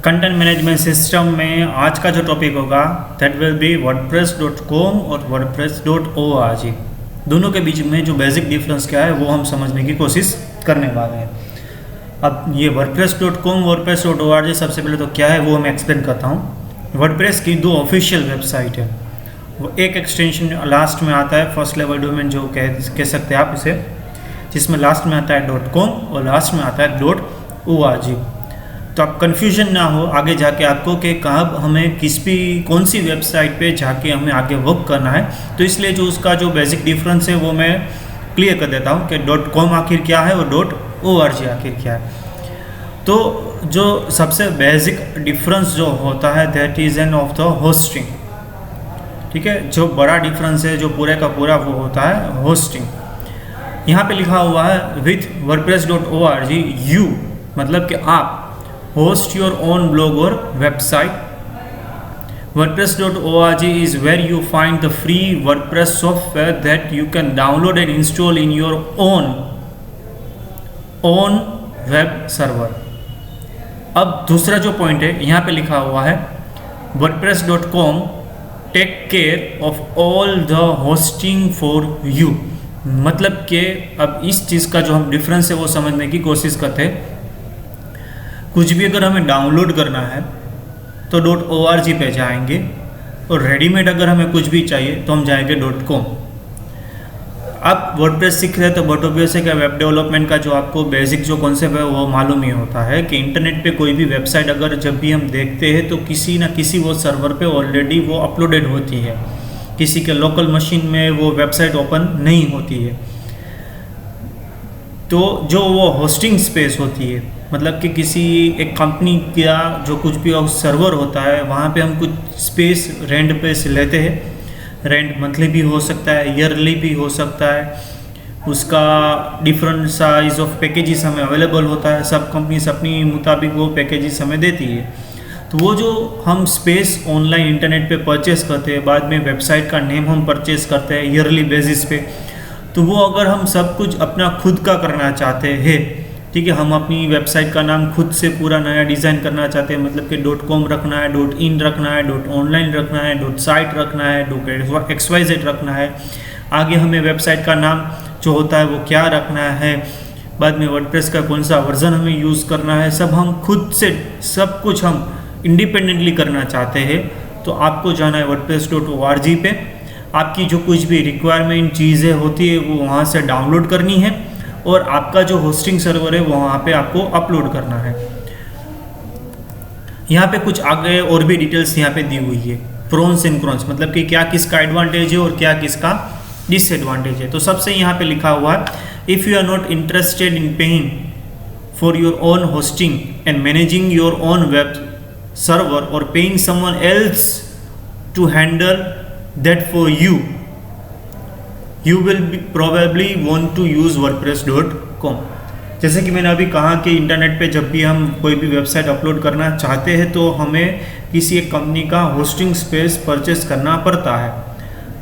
Content management system में आज का जो टॉपिक होगा दैट विल बी wordpress.com और wordpress.org। दोनों के बीच में जो बेसिक डिफरेंस क्या है वो हम समझने की कोशिश करने वाले हैं। अब ये wordpress.com wordpress.org सबसे पहले तो क्या है वो मैं एक्सप्लेन करता हूँ। वर्डप्रेस की दो ऑफिशियल वेबसाइट है। वो एक एक्सटेंशन लास्ट में आता है, फर्स्ट लेवल डोमेन जो कह सकते हैं आप इसे, जिसमें लास्ट में आता है .com और लास्ट में आता है .org। तो आप कन्फ्यूजन ना हो आगे जाके आपको कि कहाँ हमें कौन सी वेबसाइट पे जाके हमें आगे वर्क करना है। तो इसलिए जो उसका जो बेसिक डिफरेंस है वो मैं क्लियर कर देता हूँ कि .com आखिर क्या है और .org आखिर क्या है। तो जो सबसे बेसिक डिफरेंस जो होता है that is an of the hosting. ठीक है, जो बड़ा डिफरेंस है जो पूरे का पूरा वो होता है होस्टिंग। यहाँ पे लिखा हुआ है विथ wordpress.org यू मतलब कि आप host your own blog or website. WordPress.org is where you find the free WordPress software that you can download and install in your own web server. अब दूसरा जो पॉइंट है यहाँ पे लिखा हुआ है WordPress.com take care of all the hosting for you। मतलब कि अब इस चीज़ का जो हम डिफरेंस है वो समझने की कोशिश करते हैं। कुछ भी अगर हमें डाउनलोड करना है तो .org पे जाएंगे और रेडीमेड अगर हमें कुछ भी चाहिए तो हम जाएंगे .com। आप वर्डप्रेस सीख रहे हैं तो बहुत ऑब्वियस है कि वेब डेवलपमेंट का जो आपको बेसिक जो कॉन्सेप्ट है वो मालूम ही होता है कि इंटरनेट पे कोई भी वेबसाइट अगर जब भी हम देखते हैं तो किसी ना किसी वो सर्वर पे ऑलरेडी वो अपलोडेड होती है, किसी के लोकल मशीन में वो वेबसाइट ओपन नहीं होती है। तो जो वो होस्टिंग स्पेस होती है मतलब कि किसी एक कंपनी का जो कुछ भी सर्वर होता है वहाँ पे हम कुछ स्पेस रेंट पे से लेते हैं। रेंट मंथली भी हो सकता है, ईयरली भी हो सकता है, उसका डिफरेंट साइज ऑफ पैकेजेस हमें अवेलेबल होता है। सब कंपनीज अपनी मुताबिक वो पैकेजेस हमें देती है। तो वो जो हम स्पेस ऑनलाइन इंटरनेट पे परचेस करते हैं, बाद में वेबसाइट का नेम हम परचेस करते हैं ईयरली बेसिस पे, तो वो अगर हम सब कुछ अपना खुद का करना चाहते हैं, ठीक है, हम अपनी वेबसाइट का नाम खुद से पूरा नया डिज़ाइन करना चाहते हैं, मतलब कि .com रखना है, .in रखना है, .online रखना है, .site रखना है, .xyz रखना है, आगे हमें वेबसाइट का नाम जो होता है वो क्या रखना है, बाद में वर्डप्रेस का कौन सा वर्जन हमें यूज़ करना है, सब हम खुद से सब कुछ हम इंडिपेंडेंटली करना चाहते हैं। तो आपको जाना है wordpress.org पे, आपकी जो कुछ भी रिक्वायरमेंट चीज़ें होती है वो वहाँ से डाउनलोड करनी है और आपका जो होस्टिंग सर्वर है वो वहाँ पे आपको अपलोड करना है। यहाँ पे कुछ आगे और भी डिटेल्स यहाँ पे दी हुई है, प्रोन्स एंड कॉन्स, मतलब कि क्या किसका एडवांटेज है और क्या किसका डिसएडवांटेज है। तो सबसे यहाँ पे लिखा हुआ है if you are not interested in paying for your own hosting and managing your own web server और paying someone else to handle that for you, you will probably want to use wordpress.com। जैसे कि मैंने अभी कहा कि internet पे जब भी हम कोई भी वेबसाइट अपलोड करना चाहते हैं तो हमें किसी एक कंपनी का होस्टिंग स्पेस परचेस करना पड़ता है।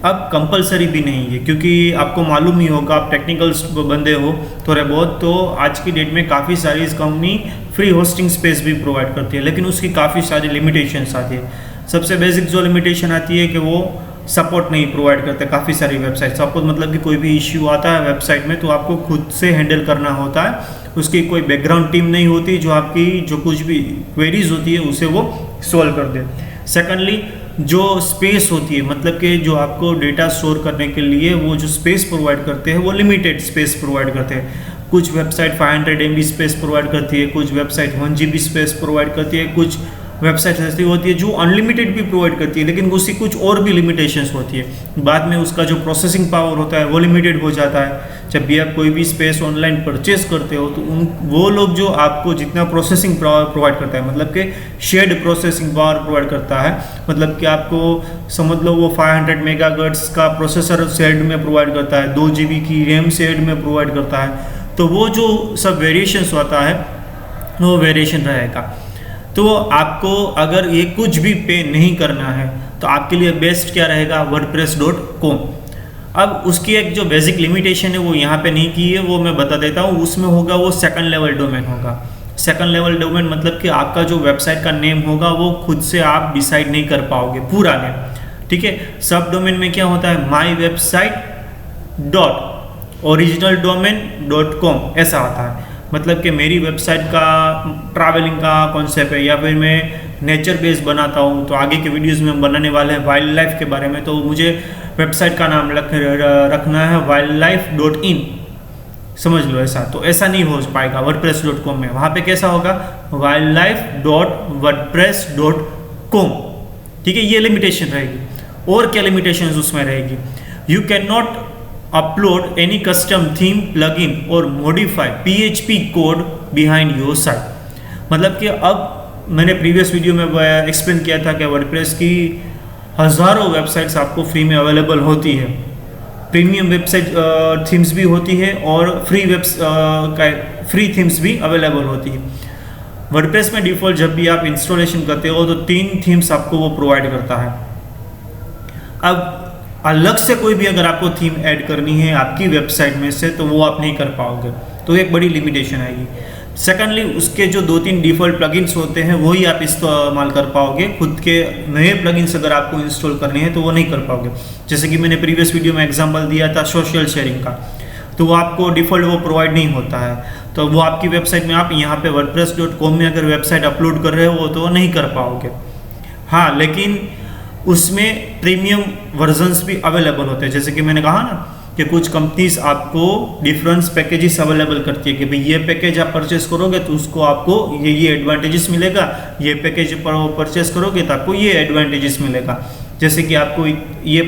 अब कंपलसरी भी नहीं है क्योंकि आपको मालूम ही होगा, आप टेक्निकल बंदे हो थोड़े बहुत, तो आज की डेट में काफ़ी सारी इस कंपनी फ्री होस्टिंग स्पेस भी प्रोवाइड करती है, लेकिन उसकी काफ़ी सारी लिमिटेशंस आती है। सबसे बेसिक जो लिमिटेशन आती है कि वो सपोर्ट नहीं प्रोवाइड करते काफ़ी सारी वेबसाइट। सपोर्ट मतलब कि कोई भी इश्यू आता है वेबसाइट में तो आपको खुद से हैंडल करना होता है, उसकी कोई बैकग्राउंड टीम नहीं होती जो आपकी जो कुछ भी क्वेरीज होती है उसे वो सॉल्व कर दे। सेकेंडली जो स्पेस होती है, मतलब कि जो आपको डेटा स्टोर करने के लिए वो जो स्पेस प्रोवाइड करते हैं वो लिमिटेड स्पेस प्रोवाइड करते हैं। कुछ वेबसाइट 500 MB स्पेस प्रोवाइड करती है, कुछ वेबसाइट 1 GB स्पेस प्रोवाइड करती है, कुछ वेबसाइट ऐसी होती है जो अनलिमिटेड भी प्रोवाइड करती है, लेकिन उसकी कुछ और भी लिमिटेशंस होती है। बाद में उसका जो प्रोसेसिंग पावर होता है वो लिमिटेड हो जाता है। जब भी आप कोई भी स्पेस ऑनलाइन परचेस करते हो तो वो लोग जो आपको जितना प्रोसेसिंग पावर प्रोवाइड करता है, मतलब कि शेयर्ड प्रोसेसिंग पावर प्रोवाइड करता है, मतलब कि आपको समझ लो वो 500 मेगाहर्ट्ज़ का प्रोसेसर शेयर्ड में प्रोवाइड करता है, 2 GB की रैम शेयर्ड में प्रोवाइड करता है। तो वो जो सब वेरिएशंस होता है वो वेरिएशन रहेगा। तो आपको अगर ये कुछ भी पे नहीं करना है तो आपके लिए बेस्ट क्या रहेगा, wordpress.com। अब उसकी एक जो बेसिक लिमिटेशन है वो यहाँ पे नहीं की है, वो मैं बता देता हूँ। उसमें होगा वो सेकंड लेवल डोमेन होगा। सेकंड लेवल डोमेन मतलब कि आपका जो वेबसाइट का नेम होगा वो खुद से आप डिसाइड नहीं कर पाओगे पूरा नेम, ठीक है। सब डोमेन में क्या होता है, my website dot original domain dot com ऐसा आता है, मतलब कि मेरी वेबसाइट का ट्रैवलिंग का कॉन्सेप्ट है, या फिर मैं नेचर बेस्ड बनाता हूँ तो आगे के वीडियोस में हम बनाने वाले हैं वाइल्ड लाइफ के बारे में, तो मुझे वेबसाइट का नाम रखना है wildlife.in, समझ लो ऐसा। तो ऐसा नहीं हो पाएगा wordpress.com में, वहाँ पे कैसा होगा wildlife.wordpress.com, ठीक है। ये लिमिटेशन रहेगी। और क्या लिमिटेशन उसमें रहेगी, you can not upload any custom theme plugin और modify PHP code behind your site. मतलब कि अब मैंने प्रीवियस वीडियो में एक्सप्लेन किया था कि वर्डप्रेस की हज़ारों वेबसाइट्स आपको फ्री में अवेलेबल होती है, प्रीमियम वेबसाइट थीम्स भी होती है और फ्री थीम्स भी अवेलेबल होती है। वर्डप्रेस में डिफ़ॉल्ट जब भी आप इंस्टॉलेशन करते हो तो 3 थीम्स आपको वो प्रोवाइड करता है। अब अलग से कोई भी अगर आपको थीम ऐड करनी है आपकी वेबसाइट में से तो वो आप नहीं कर पाओगे, तो एक बड़ी लिमिटेशन आएगी। सेकेंडली उसके जो 2-3 डिफ़ॉल्ट प्लगइन्स होते हैं वही आप इस्तेमाल कर पाओगे, खुद के नए प्लगइन्स अगर आपको इंस्टॉल करने हैं तो वो नहीं कर पाओगे। जैसे कि मैंने प्रीवियस वीडियो में एग्जांपल दिया था सोशल शेयरिंग का, तो वो आपको डिफ़ॉल्ट वो प्रोवाइड नहीं होता है, तो वो आपकी वेबसाइट में आप यहाँ पे wordpress.com में अगर वेबसाइट अपलोड कर रहे हो तो नहीं कर पाओगे। हाँ, लेकिन उसमें प्रीमियम वर्जन्स भी अवेलेबल होते हैं, जैसे कि मैंने कहा ना कि कुछ कंपनीज आपको डिफरेंस पैकेजेस अवेलेबल करती है कि भाई ये पैकेज आप परचेस करोगे तो उसको आपको ये एडवांटेजेस मिलेगा, ये पैकेज परचेस करोगे तो आपको ये एडवांटेजेस मिलेगा। जैसे कि आपको ये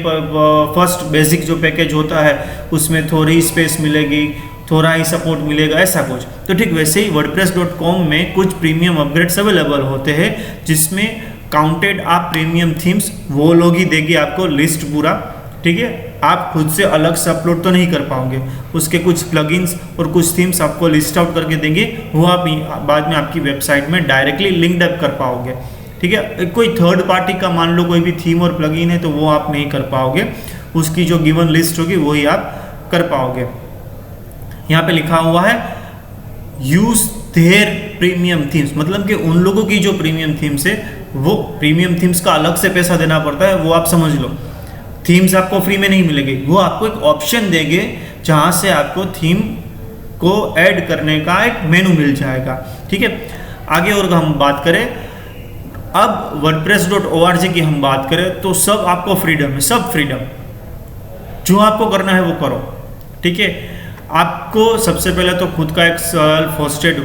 फर्स्ट बेसिक जो पैकेज होता है उसमें थोड़ी स्पेस मिलेगी, थोड़ा ही सपोर्ट मिलेगा, ऐसा कुछ। तो ठीक वैसे ही wordpress.com में कुछ प्रीमियम अपग्रेड्स अवेलेबल होते हैं जिसमें काउंटेड आप प्रीमियम थीम्स वो लोग ही देंगे आपको लिस्ट पूरा, ठीक है। आप खुद से अलग से अपलोड तो नहीं कर पाओगे, उसके कुछ प्लगइन्स और कुछ थीम्स आपको लिस्ट आउट करके देंगे, वो आप बाद में आपकी वेबसाइट में डायरेक्टली लिंक्ड अप कर पाओगे, ठीक है। कोई थर्ड पार्टी का मान लो कोई भी थीम और प्लगइन है तो वो आप नहीं कर पाओगे, उसकी जो गिवन लिस्ट होगी वही आप कर पाओगे। यहाँ पे लिखा हुआ है यूज देयर प्रीमियम थीम्स, मतलब कि उन लोगों की जो प्रीमियम थीम्स है वो प्रीमियम थीम्स का अलग से पैसा देना पड़ता है, वो आप समझ लो। थीम्स आपको फ्री में नहीं मिलेगी, वो आपको एक ऑप्शन देंगे जहां से आपको थीम को ऐड करने का एक मेनू मिल जाएगा, ठीक है। आगे और हम बात करें, अब wordpress.org की हम बात करें तो सब आपको फ्रीडम है, सब फ्रीडम, जो आपको करना है वो करो, ठीक है। आपको सबसे पहले तो खुद का एक सेल्फ होस्टेड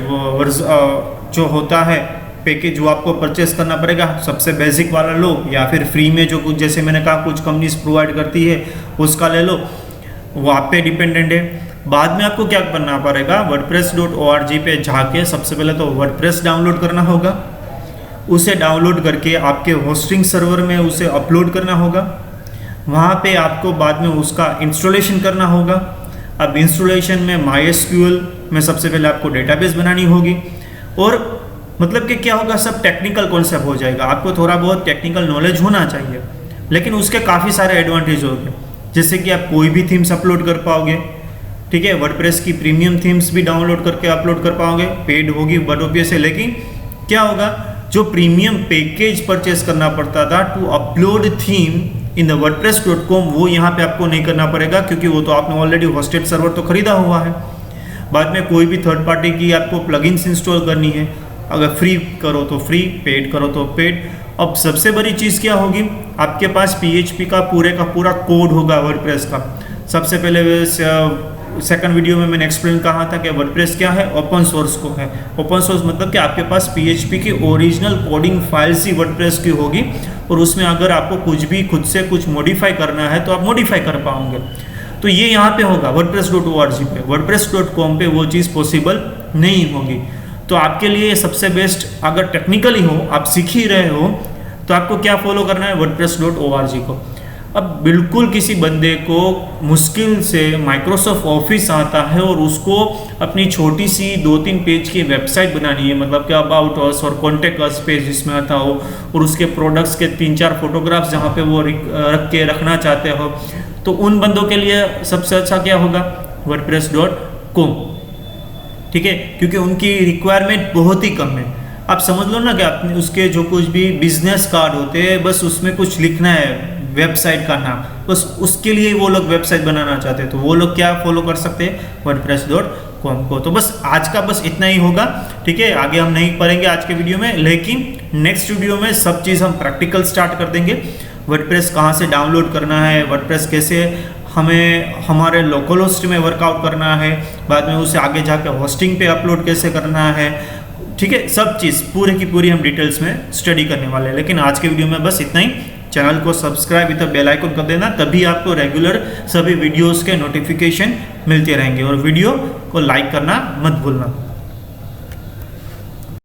जो होता है पैकेज वो आपको परचेस करना पड़ेगा, सबसे बेसिक वाला लो, या फिर फ्री में जो कुछ जैसे मैंने कहा कुछ कंपनीज प्रोवाइड करती है उसका ले लो, वो आप पे डिपेंडेंट है। बाद में आपको क्या करना पड़ेगा, wordpress.org पे जाके सबसे पहले तो वर्डप्रेस डाउनलोड करना होगा, उसे डाउनलोड करके आपके होस्टिंग सर्वर में उसे अपलोड करना होगा, वहाँ पे आपको बाद में उसका इंस्टॉलेशन करना होगा। अब इंस्टॉलेशन में MySQL में सबसे पहले आपको डेटाबेस बनानी होगी, और मतलब कि क्या होगा, सब टेक्निकल कॉन्सेप्ट हो जाएगा, आपको थोड़ा बहुत टेक्निकल नॉलेज होना चाहिए, लेकिन उसके काफ़ी सारे एडवांटेज होंगे, जैसे कि आप कोई भी थीम्स अपलोड कर पाओगे, ठीक है। वर्डप्रेस की प्रीमियम थीम्स भी डाउनलोड करके अपलोड कर पाओगे, पेड होगी बट ऑब्वियस है, लेकिन क्या होगा, जो प्रीमियम पैकेज परचेस करना पड़ता था to upload theme in the wordpress.com वो यहाँ पे आपको नहीं करना पड़ेगा, क्योंकि वो तो आपने ऑलरेडी होस्टेड सर्वर तो खरीदा हुआ है। बाद में कोई भी थर्ड पार्टी की आपको प्लगइन्स इंस्टॉल करनी है, अगर फ्री करो तो फ्री, पेड करो तो पेड। अब सबसे बड़ी चीज़ क्या होगी, आपके पास PHP का पूरा कोड होगा वर्डप्रेस का। सबसे पहले सेकंड वीडियो में मैंने एक्सप्लेन कहा था कि वर्डप्रेस क्या है, ओपन सोर्स को है। ओपन सोर्स मतलब कि आपके पास PHP की ओरिजिनल कोडिंग फाइल्स ही वर्डप्रेस की होगी, और उसमें अगर आपको कुछ भी खुद से कुछ मॉडिफाई करना है तो आप मॉडिफाई कर पाओगे। तो ये यहाँ पे होगा wordpress.org पे, wordpress.com पे वो चीज़ पॉसिबल नहीं होगी। तो आपके लिए सबसे बेस्ट, अगर टेक्निकली हो, आप सीख ही रहे हो, तो आपको क्या फॉलो करना है, wordpress.org को। अब बिल्कुल किसी बंदे को मुश्किल से माइक्रोसॉफ्ट ऑफिस आता है और उसको अपनी छोटी सी 2-3 पेज की वेबसाइट बनानी है, मतलब कि अबाउट अस और कॉन्टेक्ट अस पेज जिसमें आता हो, और उसके प्रोडक्ट्स के 3-4 फोटोग्राफ्स जहाँ पे वो रख के रखना चाहते हो, तो उन बंदों के लिए सबसे अच्छा क्या होगा, wordpress.com। ठीक है, क्योंकि उनकी रिक्वायरमेंट बहुत ही कम है। आप समझ लो ना कि अपने उसके जो कुछ भी बिजनेस कार्ड होते हैं बस उसमें कुछ लिखना है वेबसाइट का नाम, बस उसके लिए वो लोग वेबसाइट बनाना चाहते हैं, तो वो लोग क्या फॉलो कर सकते हैं, wordpress.com को। तो बस आज का बस इतना ही होगा, ठीक है, आगे हम नहीं पढ़ेंगे आज के वीडियो में, लेकिन नेक्स्ट वीडियो में सब चीज़ हम प्रैक्टिकल स्टार्ट कर देंगे। वर्डप्रेस कहाँ से डाउनलोड करना है, वर्डप्रेस कैसे हमें हमारे लोकल होस्ट में वर्कआउट करना है, बाद में उसे आगे जाकर होस्टिंग पे अपलोड कैसे करना है, ठीक है, सब चीज़ पूरे की पूरी हम डिटेल्स में स्टडी करने वाले हैं। लेकिन आज के वीडियो में बस इतना ही। चैनल को सब्सक्राइब विद बेल आइकन कर देना, तभी आपको रेगुलर सभी वीडियोस के नोटिफिकेशन मिलते रहेंगे, और वीडियो को लाइक करना मत भूलना।